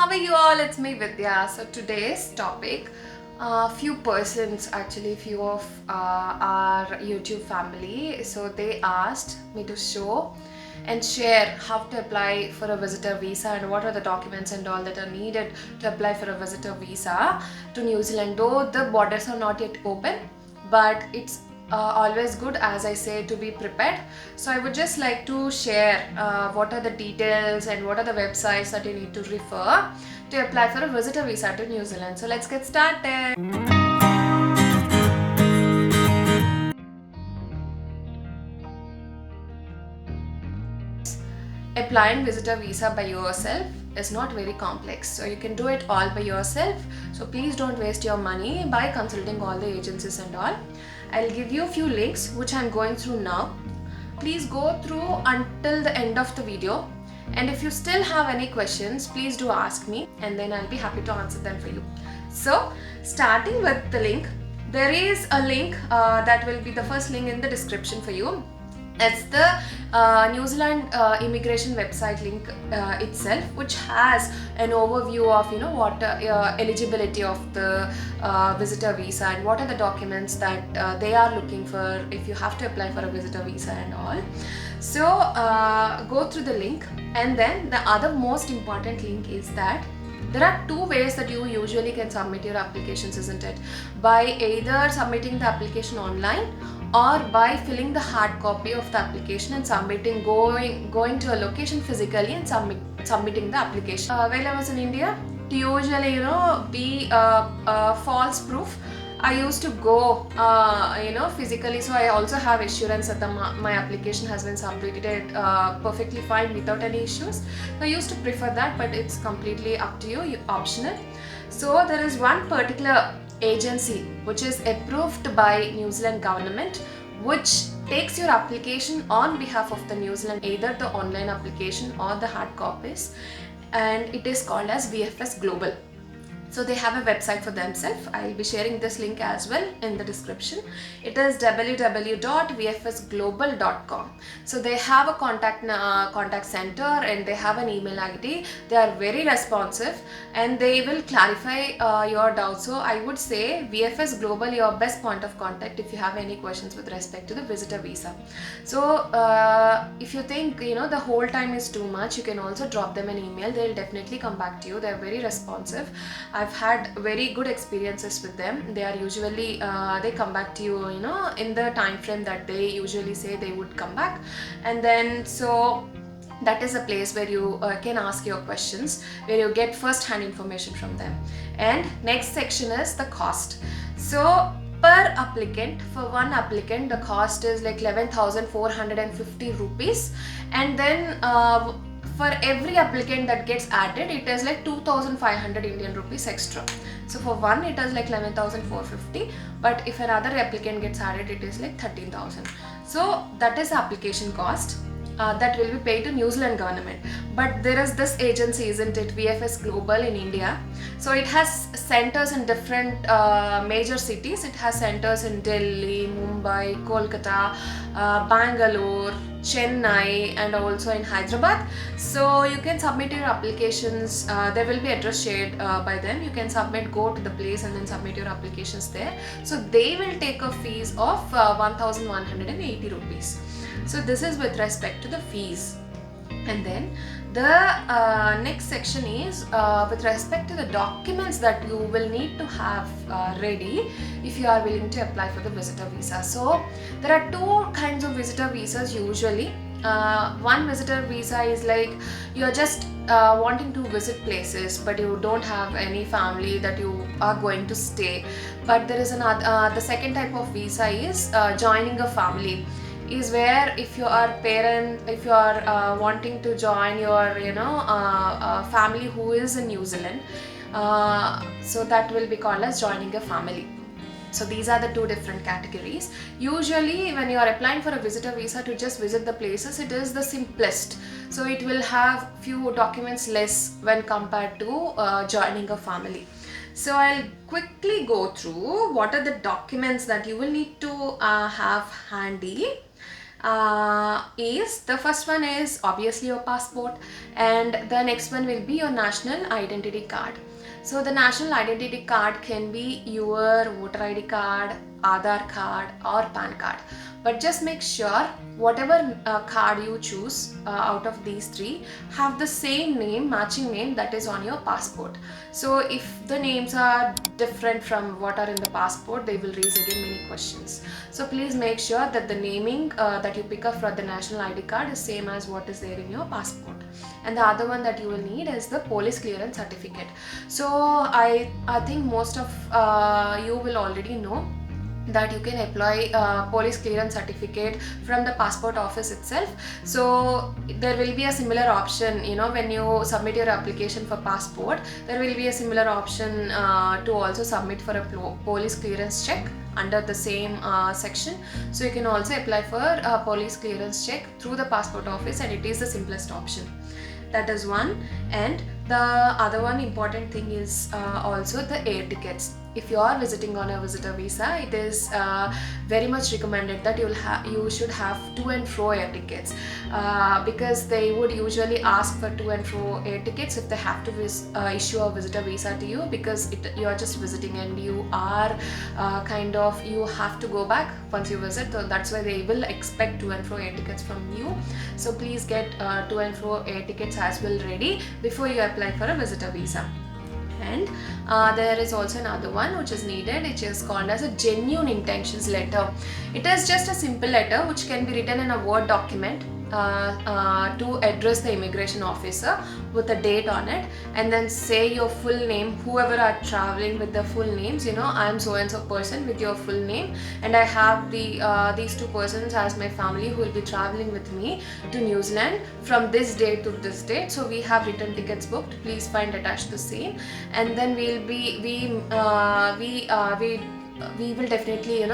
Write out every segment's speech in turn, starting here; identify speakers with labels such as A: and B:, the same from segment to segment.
A: How are you all? It's me Vidya. So today's topic, few persons actually, few of our YouTube family. So they asked me to show and share how to apply for a visitor visa and what are the documents and all that are needed to apply for a visitor visa to New Zealand. Though the borders are not yet open, but it's always good, as I say, to be prepared. So I would just like to share what are the details and what are the websites that you need to refer to apply for a visitor visa to New Zealand. So let's get started. Applying visitor visa by yourself is not very complex, so you can do it all by yourself. So please don't waste your money by consulting all the agencies and all. I'll give you a few links which I'm going through now. Please go through until the end of the video, and if you still have any questions, please do ask me and then I'll be happy to answer them for you. So starting with the link, there is a link that will be the first link in the description for you. It's the New Zealand immigration website link itself, which has an overview of what eligibility of the visitor visa and what are the documents that they are looking for if you have to apply for a visitor visa and all. So go through the link, and then the other most important link is that there are two ways that you usually can submit your applications, isn't it? By either submitting the application online or by filling the hard copy of the application and submitting, going to a location physically and submitting the application. While I was in India, to usually be false proof, I used to go physically, so I also have assurance that my application has been submitted perfectly fine without any issues. So I used to prefer that, but it's completely up to you, optional. So there is one particular agency which is approved by New Zealand government, which takes your application on behalf of the New Zealand, either the online application or the hard copies, and it is called as VFS Global. So they have a website for themselves. I'll be sharing this link as well in the description. It is www.vfsglobal.com. So they have a contact center and they have an email ID. They are very responsive and they will clarify your doubts. So I would say VFS Global, your best point of contact if you have any questions with respect to the visitor visa. So if you think the whole time is too much, you can also drop them an email. They'll definitely come back to you. They're very responsive. I've had very good experiences with them. They are usually they come back to you in the time frame that they usually say they would come back, and then so that is a place where you can ask your questions, where you get first hand information from them. And next section is the cost. So per applicant, for one applicant the cost is like 11,450 rupees, and then for every applicant that gets added, it is like 2,500 Indian rupees extra. So for one it is like 11,450, but if another applicant gets added, it is like 13,000. So that is the application cost that will be paid to New Zealand government. But there is this agency, isn't it, VFS Global in India. So it has centers in different major cities. It has centers in Delhi, Mumbai, Kolkata, Bangalore, Chennai, and also in Hyderabad. So you can submit your applications. There will be address shared by them. You can go to the place and then submit your applications there. So they will take a fees of 1,180 rupees. So this is with respect to the fees. And then the next section is with respect to the documents that you will need to have ready if you are willing to apply for the visitor visa. So there are two kinds of visitor visas usually. One visitor visa is like you're just wanting to visit places, but you don't have any family that you are going to stay. But there is another, the second type of visa is joining a family, is where if you are wanting to join your family who is in New Zealand, so that will be called as joining a family. So these are the two different categories. Usually when you are applying for a visitor visa to just visit the places, it is the simplest. So it will have few documents less when compared to joining a family. So I'll quickly go through what are the documents that you will need to have handy. is the first one is obviously your passport, and the next one will be your national identity card. So the national identity card can be your voter ID card, Aadhaar card, or PAN card. But just make sure whatever card you choose out of these three have the same name, matching name that is on your passport. So if the names are different from what are in the passport, they will raise again many questions. So please make sure that the naming that you pick up for the national ID card is same as what is there in your passport. And the other one that you will need is the police clearance certificate. So I think most of you will already know that you can apply police clearance certificate from the passport office itself. So there will be a similar option, when you submit your application for passport, there will be a similar option to also submit for a police clearance check under the same section. So you can also apply for a police clearance check through the passport office, and it is the simplest option. That is one. And the other one important thing is also the air tickets. If you are visiting on a visitor visa, it is very much recommended that you should have to and fro air tickets, because they would usually ask for to and fro air tickets if they have to issue a visitor visa to you, because you are just visiting and you are you have to go back once you visit. So that's why they will expect to and fro air tickets from you. So please get to and fro air tickets as well ready before you apply for a visitor visa. And there is also another one which is needed, which is called as a genuine intentions letter. It is just a simple letter which can be written in a Word document to address the immigration officer with a date on it, and then say your full name, whoever are traveling with the full names. I am so and so person with your full name, and I have these two persons as my family who will be traveling with me to New Zealand from this date to this date. So we have return tickets booked, please find attached the same. And then we will definitely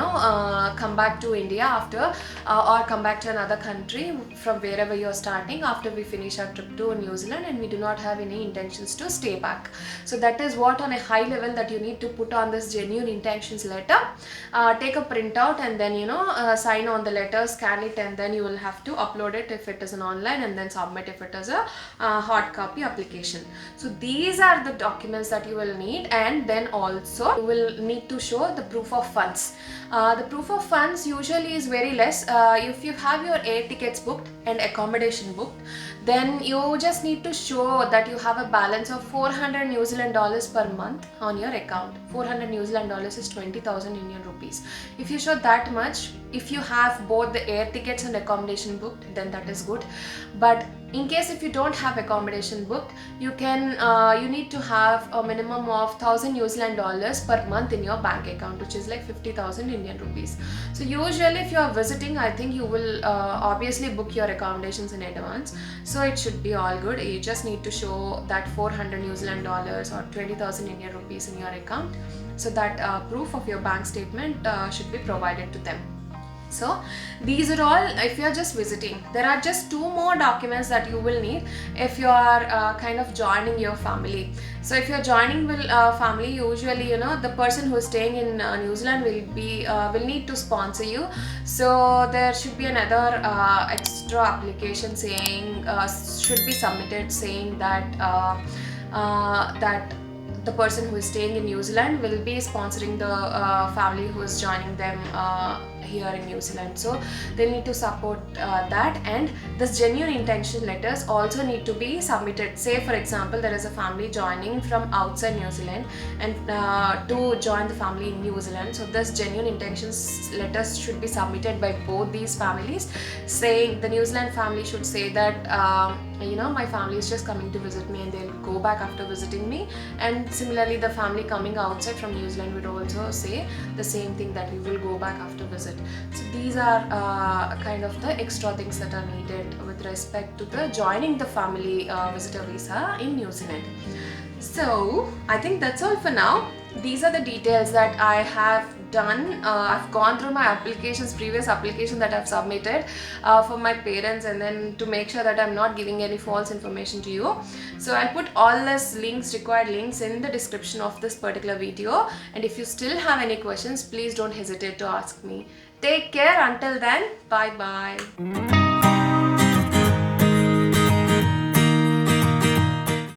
A: come back to India after or come back to another country from wherever you're starting after we finish our trip to New Zealand, and we do not have any intentions to stay back. So that is what on a high level that you need to put on this genuine intentions letter. Take a printout and then sign on the letter, scan it, and then you will have to upload it if it is an online, and then submit if it is a hard copy application. So these are the documents that you will need. And then also you will need to show the proof of funds. The proof of funds usually is very less. If you have your air tickets booked and accommodation booked, then you just need to show that you have a balance of 400 New Zealand dollars per month on your account. 400 New Zealand dollars is 20,000 Indian rupees. If you show that much, if you have both the air tickets and accommodation booked, then that is good. But in case if you don't have accommodation booked, you need to have a minimum of 1,000 New Zealand dollars per month in your bank account, which is like 50,000 Indian rupees. So usually if you are visiting, I think you will obviously book your accommodations in advance. So it should be all good. You just need to show that 400 New Zealand dollars or 20,000 Indian rupees in your account. So that proof of your bank statement should be provided to them. So these are all if you are just visiting. There are just two more documents that you will need if you are kind of joining your family. So if you are joining family, usually the person who is staying in New Zealand will need to sponsor you. So there should be another extra application saying should be submitted saying that that the person who is staying in New Zealand will be sponsoring the family who is joining them here in New Zealand. So they need to support that. And this genuine intention letters also need to be submitted. Say for example, there is a family joining from outside New Zealand and to join the family in New Zealand. So this genuine intentions letters should be submitted by both these families, saying the New Zealand family should say that my family is just coming to visit me and they'll go back after visiting me. And similarly, the family coming outside from New Zealand would also say the same thing, that we will go back after visit. So these are kind of the extra things that are needed with respect to the joining the family visitor visa in New Zealand. So I think that's all for now. These are the details that I have done. I've gone through my previous application that I've submitted for my parents, and then to make sure that I'm not giving any false information to you. So I'll put all these required links in the description of this particular video. And if you still have any questions, please don't hesitate to ask me. Take care until then. Bye bye.